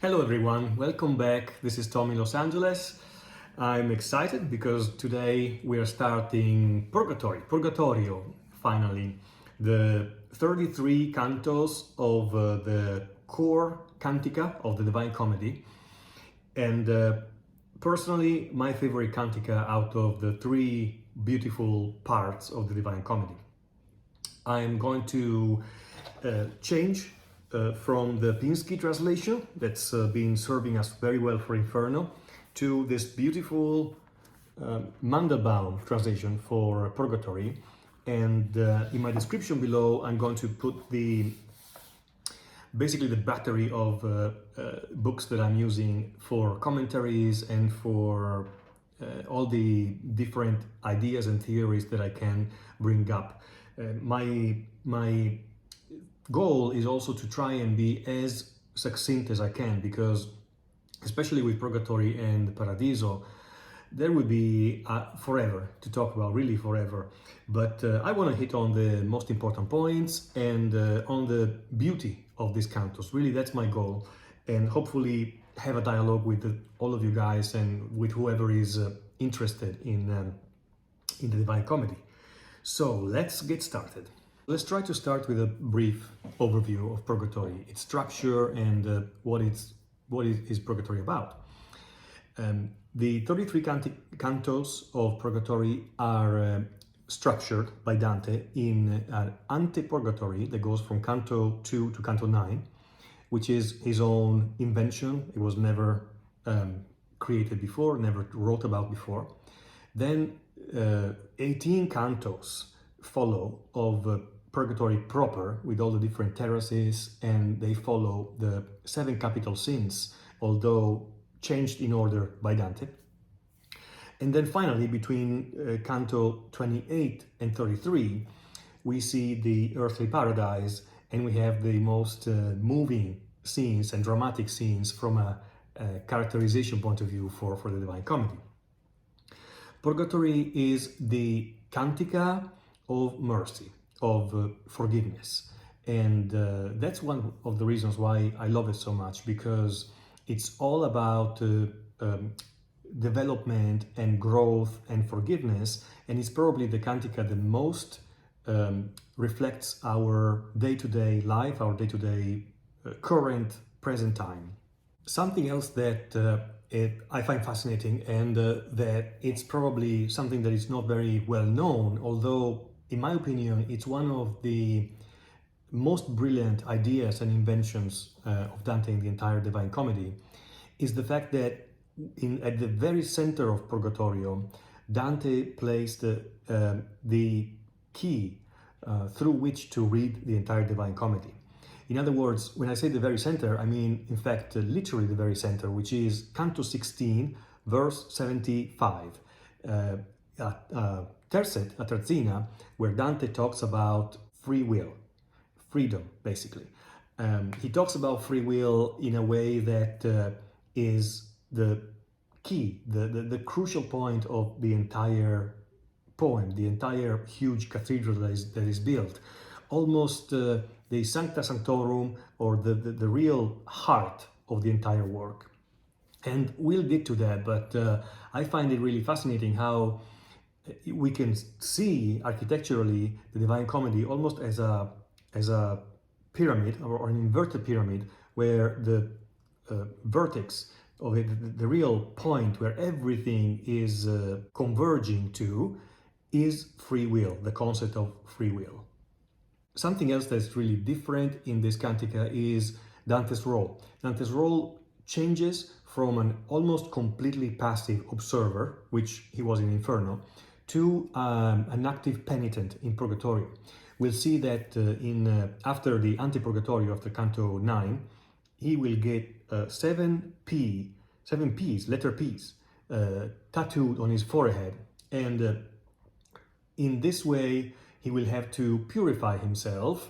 Hello everyone, welcome back. This is Tom in Los Angeles. I'm excited because today we are starting Purgatorio, finally. The 33 cantos of the core Cantica of the Divine Comedy. And personally, my favorite Cantica out of the three beautiful parts of the Divine Comedy. I'm going to change from the Pinsky translation that's been serving us very well for Inferno to this beautiful Mandelbaum translation for Purgatory. And in my description below, I'm going to put basically the battery of books that I'm using for commentaries and for all the different ideas and theories that I can bring up. My goal is also to try and be as succinct as I can, because especially with Purgatory and Paradiso, there would be forever to talk about, really forever. But I want to hit on the most important points and on the beauty of these cantos. Really, that's my goal. And hopefully have a dialogue with all of you guys and with whoever is interested in the Divine Comedy. So let's get started. Let's try to start with a brief overview of Purgatory, its structure, and what is Purgatory about. The 33 cantos of Purgatory are structured by Dante in an ante-purgatory that goes from Canto 2 to Canto 9, which is his own invention. It was never created before, never wrote about before. Then 18 cantos follow of Purgatory proper, with all the different terraces, and they follow the 7 capital sins, although changed in order by Dante. And then finally, between Canto 28 and 33, we see the earthly paradise, and we have the most moving scenes and dramatic scenes from a characterization point of view for the Divine Comedy. Purgatory is the Cantica of mercy, of forgiveness, and that's one of the reasons why I love it so much, because it's all about development and growth and forgiveness, and it's probably the Cantica that most reflects our day-to-day life, our day-to-day current present time. Something else that I find fascinating, and that it's probably something that is not very well known, although in my opinion it's one of the most brilliant ideas and inventions of Dante in the entire Divine Comedy, is the fact that at the very center of Purgatorio, Dante placed the key through which to read the entire Divine Comedy. In other words, when I say the very center, I mean, in fact, literally the very center, which is Canto 16, verse 75. Tercet, a terzina, where Dante talks about free will, freedom, basically. He talks about free will in a way that is the key, the crucial point of the entire poem, the entire huge cathedral that is built. Almost the Sancta Sanctorum, or the real heart of the entire work. And we'll get to that, but I find it really fascinating how we can see architecturally the Divine Comedy almost as a pyramid, or an inverted pyramid, where the vertex of it, the real point where everything is converging to, is free will, the concept of free will. Something else that's really different in this Cantica is Dante's role. Dante's role changes from an almost completely passive observer, which he was in Inferno, to an active penitent in Purgatorio. We'll see that after the ante-Purgatorio, after Canto 9, he will get 7 P's, letter P's, tattooed on his forehead, and in this way he will have to purify himself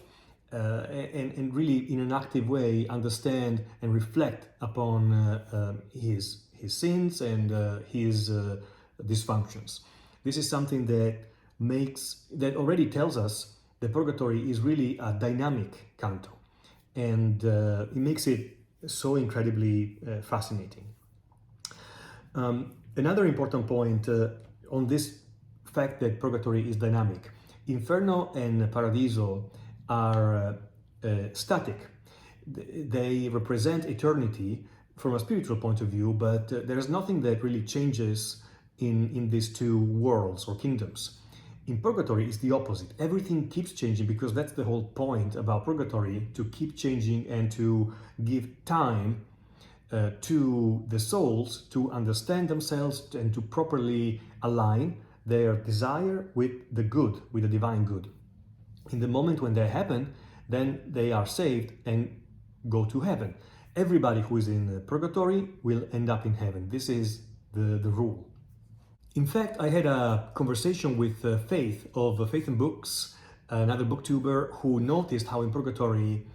and really, in an active way, understand and reflect upon his sins and his dysfunctions. This is something that already tells us that Purgatory is really a dynamic canto, and it makes it so incredibly fascinating. Another important point on this fact that purgatory is dynamic. Inferno and Paradiso are static. They represent eternity from a spiritual point of view, but there's nothing that really changes in these two worlds or kingdoms. In Purgatory, it's the opposite. Everything keeps changing because that's the whole point about Purgatory, to keep changing and to give time to the souls to understand themselves and to properly align their desire with the good, with the divine good. In the moment when they happen, then they are saved and go to heaven. Everybody who is in purgatory will end up in heaven. This is the rule. In fact, I had a conversation with Faith of Faith and Books, another booktuber, who noticed how in purgatory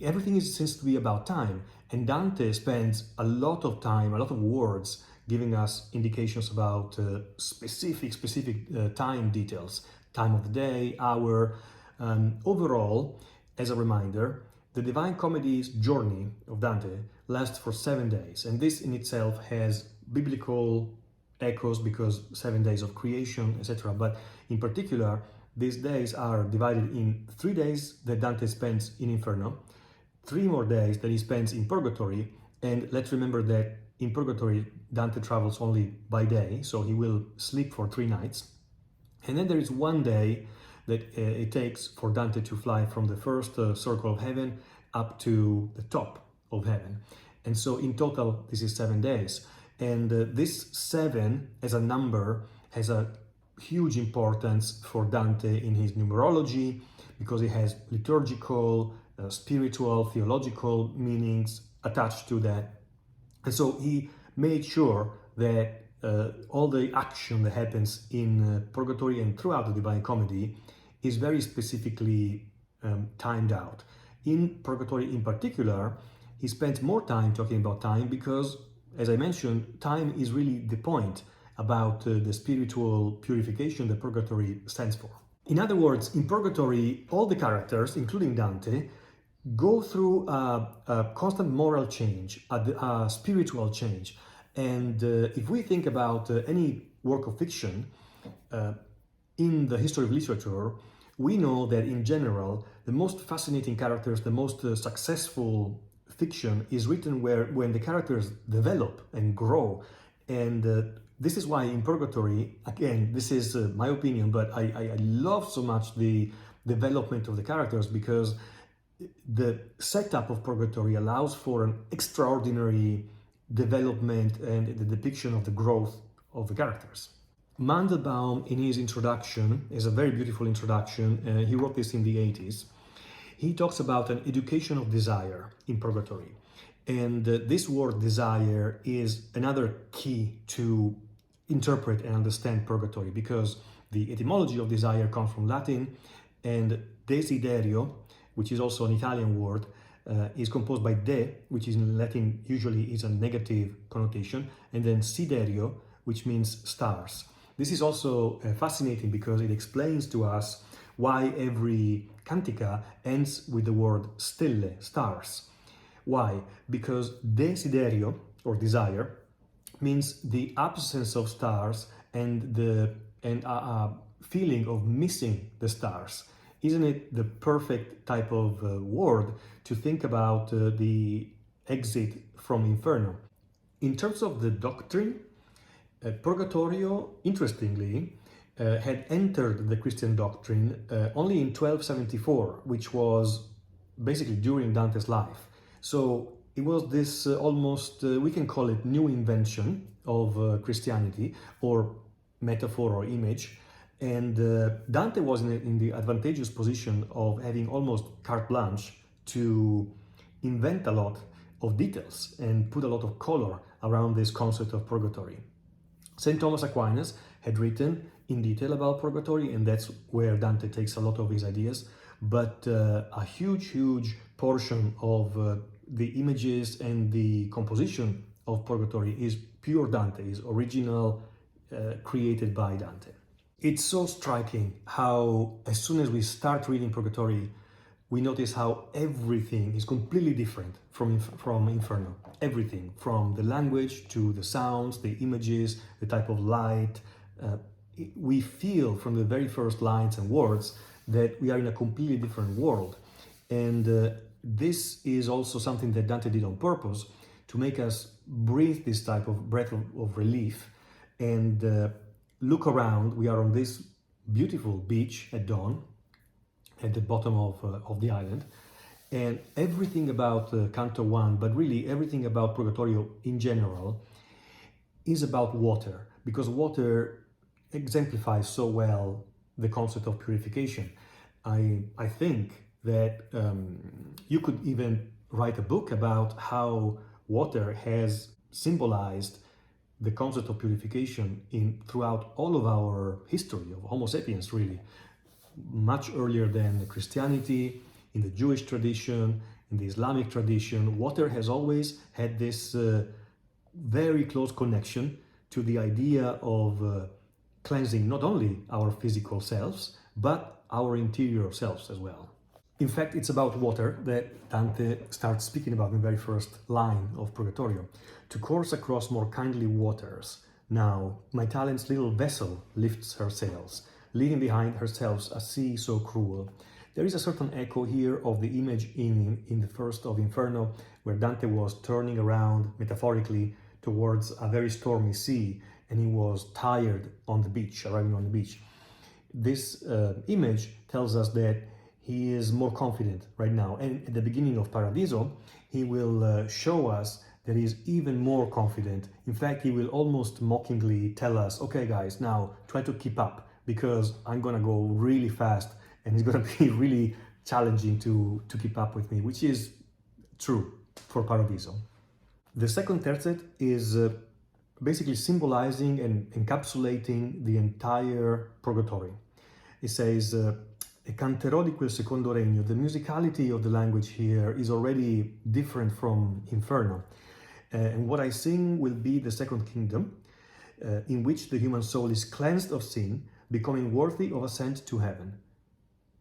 everything seems to be about time. And Dante spends a lot of time, a lot of words, giving us indications about specific time details, time of the day, hour. Overall, as a reminder, the Divine Comedy's journey of Dante lasts for 7 days, and this in itself has biblical echoes because 7 days of creation, etc. But in particular, these days are divided in 3 days that Dante spends in Inferno, 3 more days that he spends in Purgatory, and let's remember that in Purgatory, Dante travels only by day, so he will sleep for 3 nights. And then there is 1 day that it takes for Dante to fly from the first circle of heaven up to the top of heaven. And so in total, this is 7 days. And this 7 as a number has a huge importance for Dante in his numerology, because it has liturgical, spiritual, theological meanings attached to that. And so he made sure that all the action that happens in Purgatory and throughout the Divine Comedy is very specifically timed out. In Purgatory in particular, he spent more time talking about time because, as I mentioned, time is really the point about the spiritual purification that Purgatory stands for. In other words, in Purgatory, all the characters, including Dante, go through a constant moral change, a spiritual change. And if we think about any work of fiction in the history of literature, we know that in general, the most fascinating characters, the most successful fiction is written when the characters develop and grow. And this is why in Purgatory, again, this is my opinion, but I love so much the development of the characters, because the setup of Purgatory allows for an extraordinary development and the depiction of the growth of the characters. Mandelbaum, in his introduction, is a very beautiful introduction. He wrote this in the 80s. He talks about an education of desire in Purgatory. And this word desire is another key to interpret and understand Purgatory, because the etymology of desire comes from Latin, and desiderio, which is also an Italian word, is composed by de, which is in Latin usually is a negative connotation, and then siderio, which means stars. This is also fascinating because it explains to us why every Cantica ends with the word stelle, stars. Why? Because desiderio, or desire, means the absence of stars and a feeling of missing the stars. Isn't it the perfect type of word to think about the exit from Inferno? In terms of the doctrine, Purgatorio, interestingly, had entered the Christian doctrine only in 1274, which was basically during Dante's life. So it was this almost, we can call it new invention of Christianity, or metaphor or image. And Dante was in the advantageous position of having almost carte blanche to invent a lot of details and put a lot of color around this concept of purgatory. St. Thomas Aquinas had written in detail about purgatory, and that's where Dante takes a lot of his ideas. But a huge portion of the images and the composition of purgatory is pure Dante, is original, created by Dante. It's so striking how, as soon as we start reading Purgatory, we notice how everything is completely different from Inferno. Everything, from the language to the sounds, the images, the type of light. We feel from the very first lines and words that we are in a completely different world. And this is also something that Dante did on purpose to make us breathe this type of breath of relief and look around. We are on this beautiful beach at dawn at the bottom of the island, and everything about Canto 1, but really everything about Purgatorio in general, is about water, because water exemplifies so well the concept of purification. I think that you could even write a book about how water has symbolized the concept of purification throughout all of our history of Homo sapiens, really. Much earlier than Christianity, in the Jewish tradition, in the Islamic tradition, water has always had this very close connection to the idea of cleansing not only our physical selves, but our interior selves as well. In fact, it's about water that Dante starts speaking about in the very first line of Purgatorio. To course across more kindly waters, now my talent's little vessel lifts her sails, leaving behind herself a sea so cruel. There is a certain echo here of the image in the first of Inferno, where Dante was turning around, metaphorically, towards a very stormy sea, and he was tired on the beach, arriving on the beach. This image tells us that he is more confident right now. And at the beginning of Paradiso, he will show us that he is even more confident. In fact, he will almost mockingly tell us, okay guys, now try to keep up, because I'm gonna go really fast and it's gonna be really challenging to keep up with me, which is true for Paradiso. The second tercet is basically symbolizing and encapsulating the entire Purgatory. It says, E canterò di quel secondo regno. The musicality of the language here is already different from Inferno. And what I sing will be the second kingdom, in which the human soul is cleansed of sin, becoming worthy of ascent to heaven.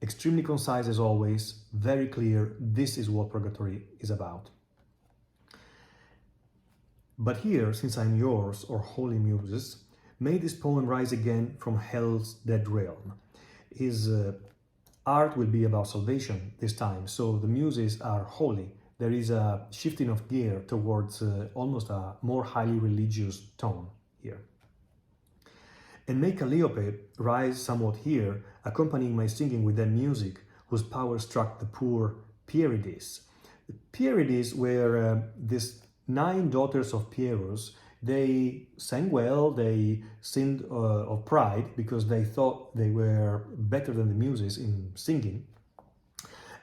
Extremely concise as always, very clear. This is what Purgatory is about. But here, since I'm yours, or holy muses, may this poem rise again from hell's dead realm. His art will be about salvation this time, so the muses are holy. There is a shifting of gear towards almost a more highly religious tone here. And may Calliope rise somewhat here, accompanying my singing with that music, whose power struck the poor Pierides. The Pierides were these 9 daughters of Pierus. They sang well, they sinned of pride, because they thought they were better than the muses in singing.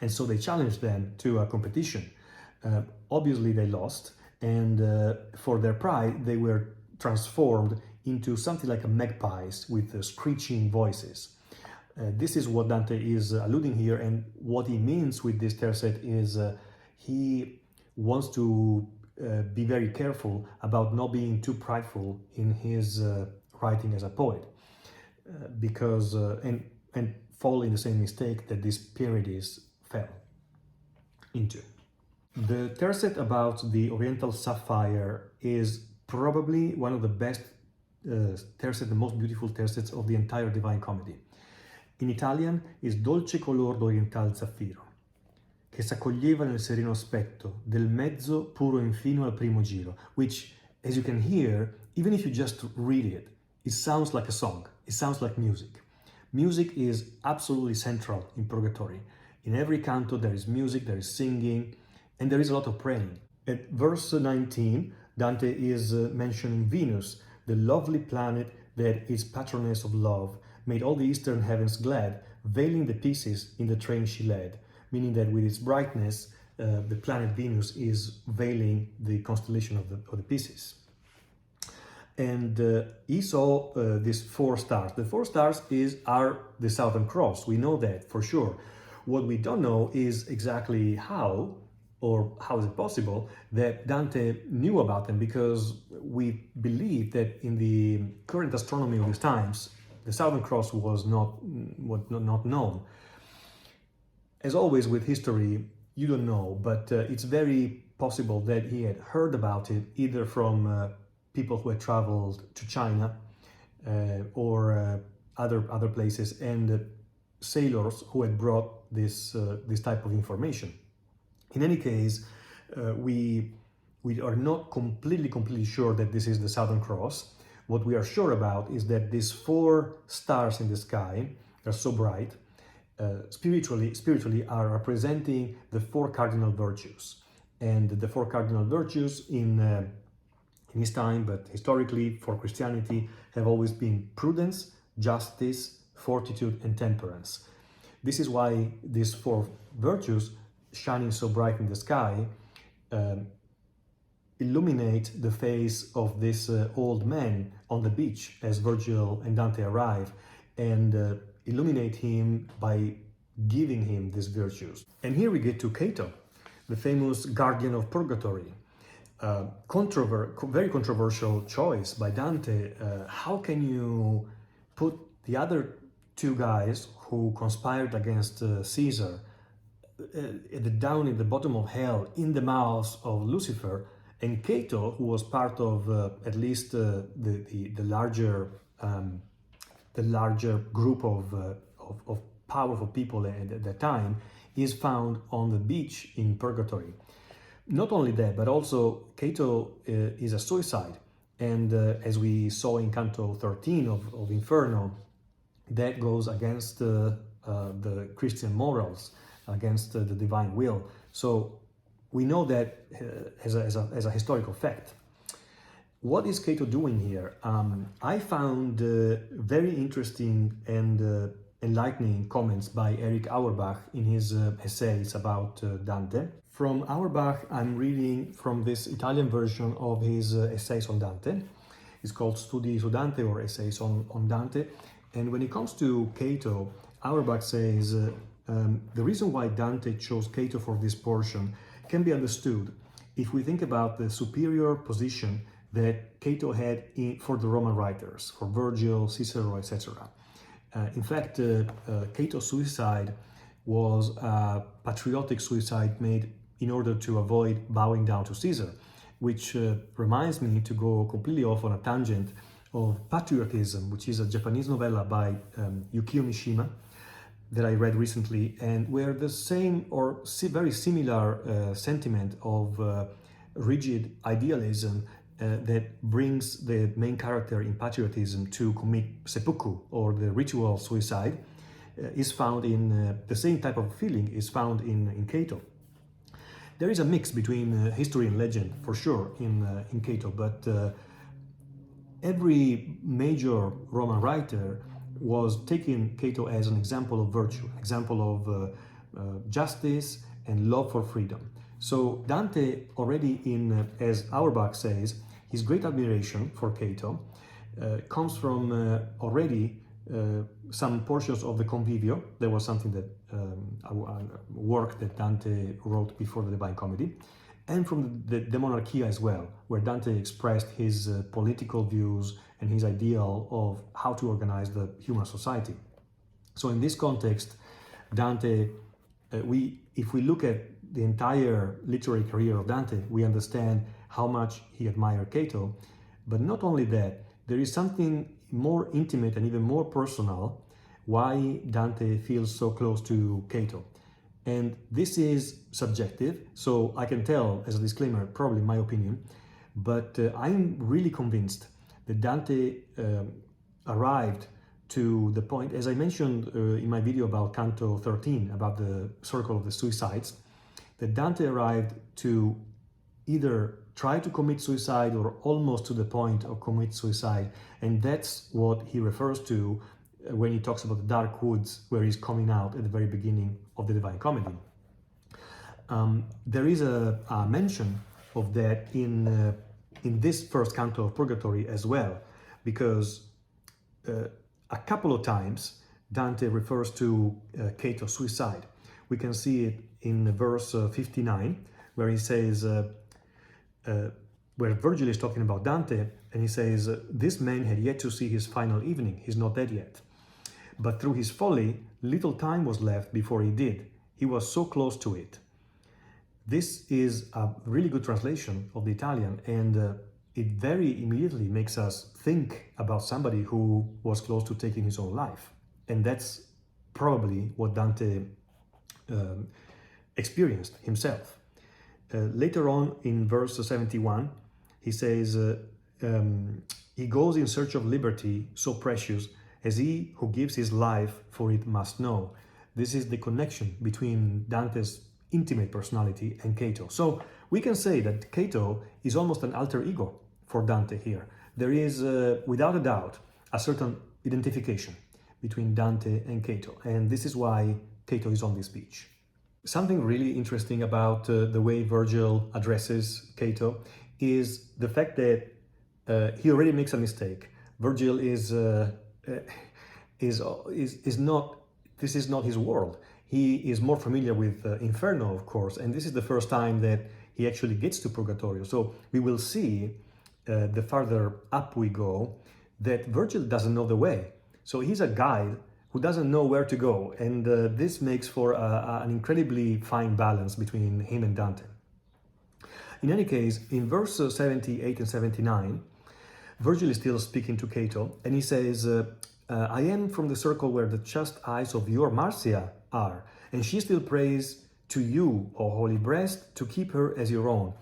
And so they challenged them to a competition. Obviously they lost, and for their pride they were transformed into something like a magpies with screeching voices. This is what Dante is alluding here, and what he means with this tercet is he wants to be very careful about not being too prideful in his writing as a poet, because and fall in the same mistake that these Pierides fell into. The tercet about the Oriental sapphire is probably one of the best tercet, the most beautiful tercets of the entire Divine Comedy. In Italian is dolce color d'oriental zaffiro, che s'accoglieva nel sereno aspetto del mezzo puro infino al primo giro, which, as you can hear, even if you just read it, it sounds like a song, it sounds like music. Music is absolutely central in Purgatory. In every canto there is music, there is singing, and there is a lot of praying. At verse 19, Dante is mentioning Venus, the lovely planet that is patroness of love, made all the eastern heavens glad, veiling the pieces in the train she led, meaning that with its brightness, the planet Venus is veiling the constellation of the pieces. And he saw these 4 stars. The 4 stars are the Southern Cross. We know that for sure. What we don't know is exactly how is it possible that Dante knew about them, because we believe that in the current astronomy of his times, the Southern Cross was not known. As always with history, you don't know, but it's very possible that he had heard about it either from people who had traveled to China or other places, and sailors who had brought this type of information. In any case, we are not completely sure that this is the Southern Cross. What we are sure about is that these 4 stars in the sky are so bright, spiritually are representing the 4 cardinal virtues. And the 4 cardinal virtues in his time, but historically for Christianity, have always been prudence, justice, fortitude, and temperance. This is why these 4 virtues, shining so bright in the sky, illuminate the face of this old man on the beach as Virgil and Dante arrive, and illuminate him by giving him these virtues. And here we get to Cato, the famous guardian of Purgatory. Very controversial choice by Dante. How can you put the other 2 guys who conspired against Caesar down in the bottom of hell, in the mouths of Lucifer, and Cato, who was part of at least the larger group of powerful people at that time, is found on the beach in Purgatory. Not only that, but also Cato is a suicide, and as we saw in Canto 13 of Inferno, that goes against the Christian morals, against the divine will. So we know that as a historical fact. What is Cato doing here? I found very interesting and enlightening comments by Erich Auerbach in his essays about Dante. From Auerbach, I'm reading from this Italian version of his essays on Dante. It's called Studi su Dante, or Essays on Dante. And when it comes to Cato, Auerbach says the reason why Dante chose Cato for this portion can be understood if we think about the superior position that Cato had for the Roman writers, for Virgil, Cicero, etc. In fact, Cato's suicide was a patriotic suicide made in order to avoid bowing down to Caesar, which reminds me to go completely off on a tangent of Patriotism, which is a Japanese novella by Yukio Mishima that I read recently, and where the same or very similar sentiment of rigid idealism that brings the main character in Patriotism to commit seppuku, or the ritual suicide, is found in the same type of feeling is found in Cato. There is a mix between history and legend, for sure, in Cato, but every major Roman writer was taking Cato as an example of virtue, an example of justice and love for freedom. So Dante already as Auerbach says, his great admiration for Cato comes from already some portions of the Convivio. There was something that a work that Dante wrote before the Divine Comedy, and from the Monarchia as well, where Dante expressed his political views and his ideal of how to organize the human society. So in this context, Dante, if we look at the entire literary career of Dante, we understand how much he admired Cato. But not only that, there is something more intimate and even more personal why Dante feels so close to Cato. And this is subjective, so I can tell, as a disclaimer, probably my opinion, but I'm really convinced that Dante arrived to the point, as I mentioned in my video about Canto 13, about the circle of the suicides, that Dante arrived to either try to commit suicide or almost to the point of commit suicide. And that's what he refers to when he talks about the dark woods, where he's coming out at the very beginning of the Divine Comedy. There is a mention of that in this first canto of Purgatory as well, because a couple of times Dante refers to Cato's suicide. We can see it in verse 59, where he says, where Virgil is talking about Dante, and he says, this man had yet to see his final evening, he's not dead yet. But through his folly, little time was left before he did. He was so close to it. This is a really good translation of the Italian, and it very immediately makes us think about somebody who was close to taking his own life. And that's probably what Dante experienced himself. Later on in verse 71, he says, he goes in search of liberty so precious as he who gives his life for it must know. This is the connection between Dante's intimate personality and Cato. So we can say that Cato is almost an alter ego for Dante here. There is, without a doubt, a certain identification between Dante and Cato, and this is why Cato is on this beach. Something really interesting about the way Virgil addresses Cato is the fact that he already makes a mistake. Virgil is not, this is not his world. He is more familiar with Inferno, of course, and this is the first time that he actually gets to Purgatorio. So we will see, the farther up we go, that Virgil doesn't know the way. So he's a guide who doesn't know where to go, and this makes for an incredibly fine balance between him and Dante. In any case, in verse 78 and 79, Virgil is still speaking to Cato, and he says, I am from the circle where the chaste eyes of your Marcia are, and she still prays to you, O holy breast, to keep her as your own.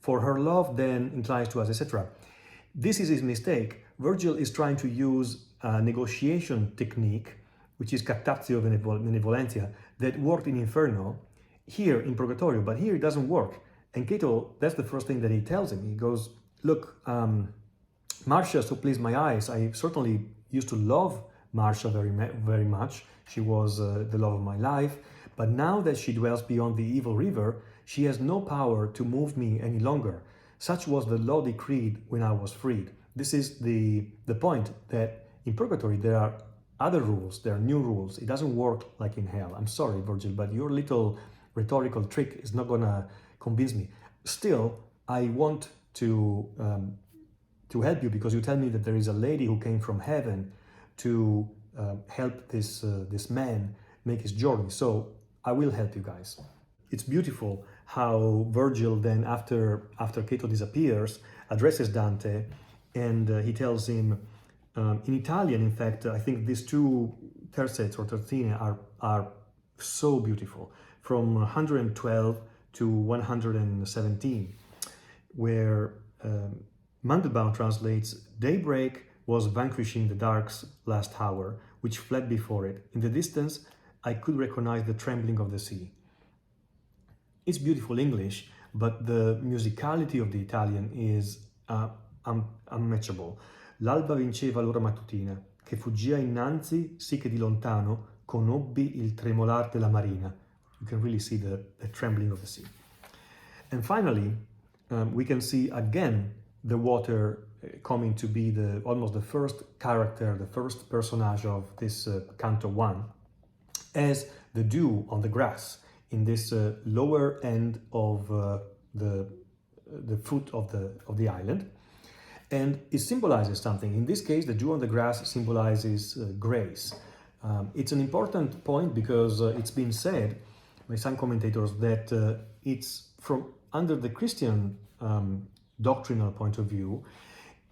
For her love then inclines to us, etc. This is his mistake. Virgil is trying to use a negotiation technique, which is captatio benevolentia, that worked in Inferno, here in Purgatorio, but here it doesn't work. And Cato, that's the first thing that he tells him. He goes, look, Marcia so pleased my eyes. I certainly used to love Marcia very much. She was the love of my life. But now that she dwells beyond the evil river, she has no power to move me any longer. Such was the law decreed when I was freed. This is the point, that in Purgatory there are other rules, there are new rules. It doesn't work like in hell. I'm sorry, Virgil, but your little rhetorical trick is not gonna convince me. Still, I want to help you, because you tell me that there is a lady who came from heaven to help this man make his journey. So I will help you guys. It's beautiful how Virgil then, after Cato disappears, addresses Dante, and he tells him, in Italian, in fact, I think these two tercets or terzine are so beautiful, from 112 to 117, where Mandelbaum translates, daybreak was vanquishing the dark's last hour, which fled before it. In the distance, I could recognize the trembling of the sea. It's beautiful English, but the musicality of the Italian is unmatchable. L'alba vinceva l'ora mattutina, che fuggia innanzi, sì che di lontano conobbi il tremolar della marina. You can really see the trembling of the sea. And finally, we can see again the water coming to be almost the first character, the first personage of this Canto 1, as the dew on the grass in this lower end of the foot of the island. And it symbolizes something. In this case, the dew on the grass symbolizes grace. It's an important point because it's been said by some commentators that it's from under the Christian doctrinal point of view,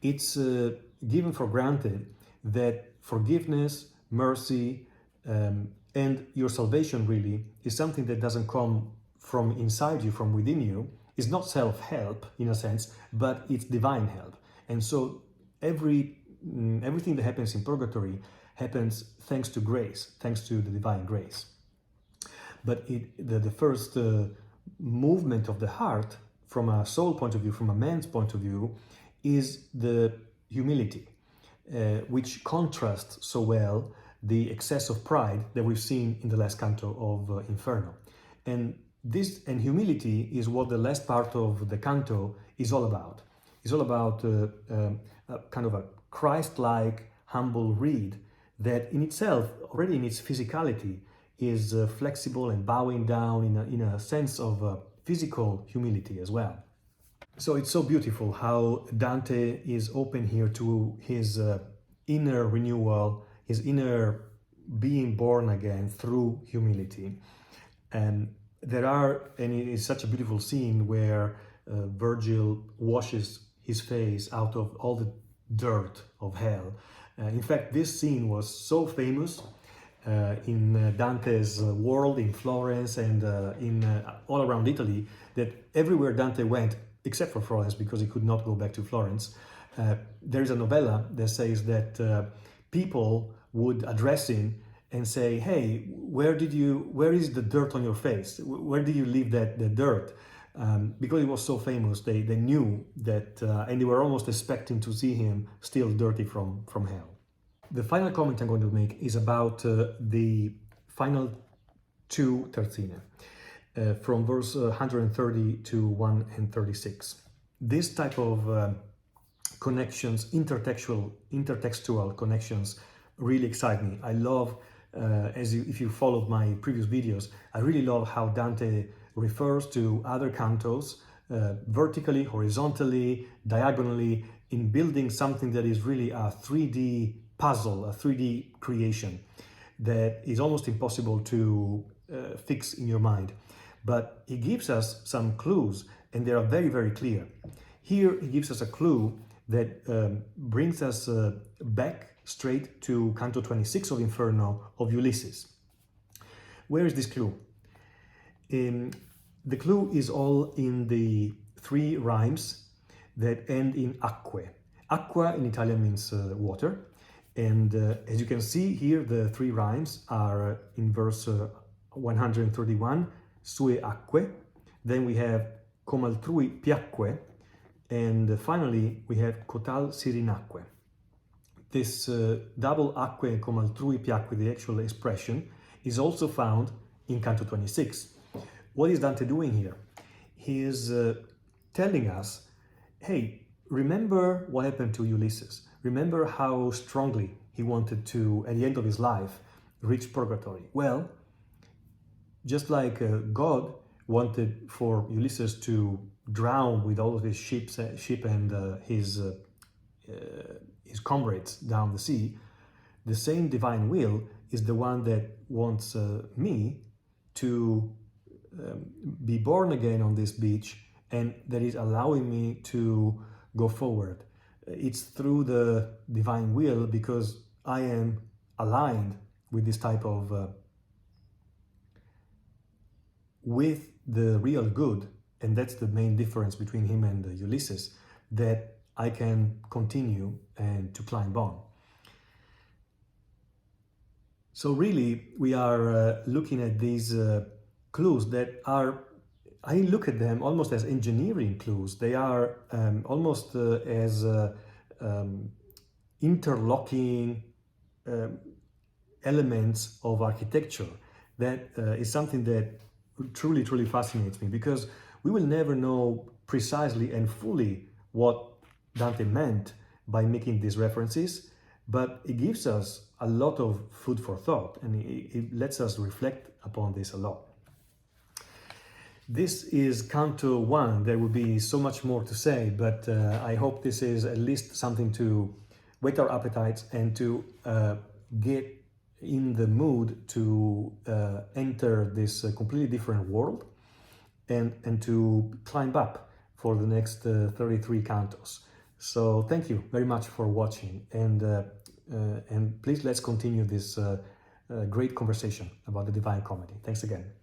it's given for granted that forgiveness, mercy, and your salvation really is something that doesn't come from inside you, from within you. It's not self-help in a sense, but it's divine help. And so everything that happens in Purgatory happens thanks to grace, thanks to the divine grace. But the first movement of the heart, from a soul point of view, from a man's point of view, is the humility, which contrasts so well the excess of pride that we've seen in the last canto of Inferno. And humility is what the last part of the canto is all about. It's all about kind of a Christ-like, humble reed that in itself, already in its physicality, is flexible and bowing down in a sense of physical humility as well. So it's so beautiful how Dante is open here to his inner renewal, his inner being born again through humility. And it is such a beautiful scene where Virgil washes his face out of all the dirt of hell. In fact, this scene was so famous in Dante's world, in Florence, and all around Italy, that everywhere Dante went, except for Florence, because he could not go back to Florence, there is a novella that says that people would address him and say, "Hey, where is the dirt on your face? Where did you leave the dirt?" Because he was so famous, they knew that, and they were almost expecting to see him still dirty from hell. The final comment I'm going to make is about the final two terzine, from verse 130 to 136. This type of connections, intertextual connections, really excite me. I love, if you followed my previous videos, I really love how Dante refers to other cantos vertically, horizontally, diagonally, in building something that is really a 3D puzzle, a 3D creation that is almost impossible to fix in your mind. But he gives us some clues, and they are very, very clear. Here he gives us a clue that brings us back straight to Canto 26 of Inferno of Ulysses. Where is this clue? The clue is all in the three rhymes that end in acque. Acqua in Italian means water, and as you can see here, the three rhymes are in verse 131, sue acque, then we have com altrui piacque, and finally we have cotal si rinacque. This double acque com altrui piacque, the actual expression, is also found in Canto 26. What is Dante doing here? He is telling us, hey, remember what happened to Ulysses. Remember how strongly he wanted to, at the end of his life, reach purgatory. Well, just like God wanted for Ulysses to drown with all of his ship and his comrades down the sea, the same divine will is the one that wants me to be born again on this beach, and that is allowing me to go forward. It's through the divine will, because I am aligned with this type of with the real good, and that's the main difference between him and Ulysses, that I can continue and to climb on. So really, we are looking at these clues that are, I look at them almost as engineering clues. They are almost as interlocking elements of architecture. That is something that truly, truly fascinates me, because we will never know precisely and fully what Dante meant by making these references, but it gives us a lot of food for thought, and it lets us reflect upon this a lot. This is Canto 1. There will be so much more to say, but I hope this is at least something to whet our appetites and to get in the mood to enter this completely different world and to climb up for the next 33 cantos. So thank you very much for watching, and please let's continue this great conversation about the Divine Comedy. Thanks again.